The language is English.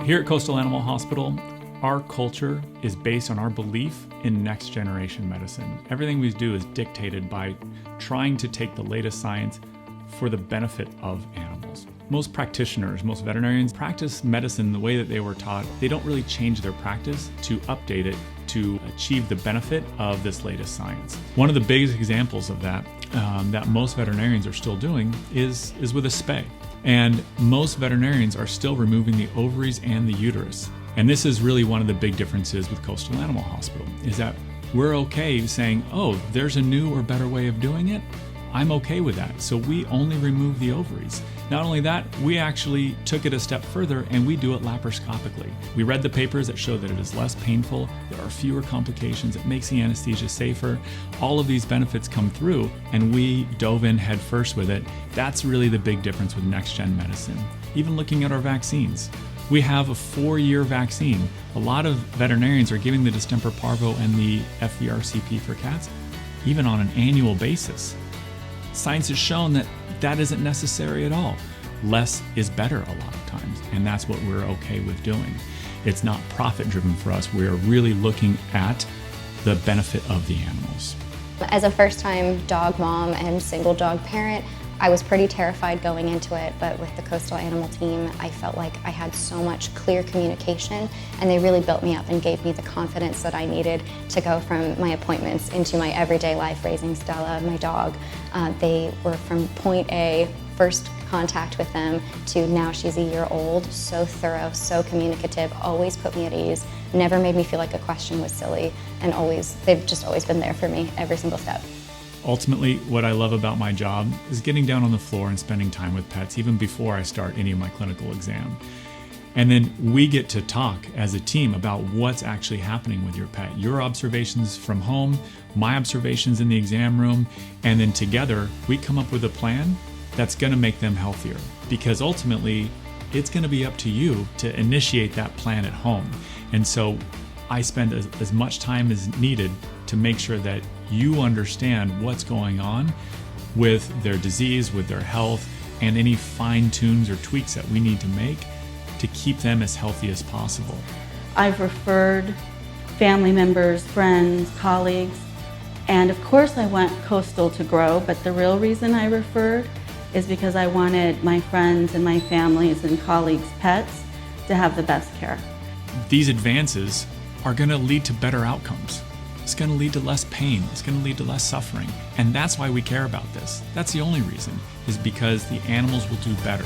Here at Coastal Animal Hospital, our culture is based on our belief in next generation medicine. Everything we do is dictated by trying to take the latest science for the benefit of animals. Most practitioners, most veterinarians practice medicine the way that they were taught. They don't really change their practice to update it to achieve the benefit of this latest science. One of the biggest examples of that that most veterinarians are still doing is with a spay. And most veterinarians are still removing the ovaries and the uterus. And this is really one of the big differences with Coastal Animal Hospital, is that we're okay saying, oh, there's a new or better way of doing it. I'm okay with that. So we only remove the ovaries. Not only that, we actually took it a step further and we do it laparoscopically. We read the papers that show that it is less painful, there are fewer complications, it makes the anesthesia safer. All of these benefits come through and we dove in head first with it. That's really the big difference with next-gen medicine. Even looking at our vaccines. We have a 4-year vaccine. A lot of veterinarians are giving the distemper parvo and the FVRCP for cats, even on an annual basis. Science has shown that that isn't necessary at all. Less is better a lot of times, and that's what we're okay with doing. It's not profit-driven for us. We're really looking at the benefit of the animals. As a first-time dog mom and single dog parent, I was pretty terrified going into it, but with the Coastal Animal team, I felt like I had so much clear communication, and they really built me up and gave me the confidence that I needed to go from my appointments into my everyday life raising Stella, my dog. They were from point A, first contact with them, to now she's a year old, so thorough, so communicative, always put me at ease, never made me feel like a question was silly, and they've just always been there for me every single step. Ultimately, what I love about my job is getting down on the floor and spending time with pets even before I start any of my clinical exam. And then we get to talk as a team about what's actually happening with your pet. Your observations from home, my observations in the exam room, and then together we come up with a plan that's going to make them healthier. Because ultimately, it's going to be up to you to initiate that plan at home. And so I spend as much time as needed to make sure that you understand what's going on with their disease, with their health, and any fine tunes or tweaks that we need to make to keep them as healthy as possible. I've referred family members, friends, colleagues, and of course I want Coastal to grow, but the real reason I referred is because I wanted my friends and my families and colleagues' pets to have the best care. These advances are going to lead to better outcomes. It's going to lead to less pain. It's going to lead to less suffering. And that's why we care about this. That's the only reason, is because the animals will do better.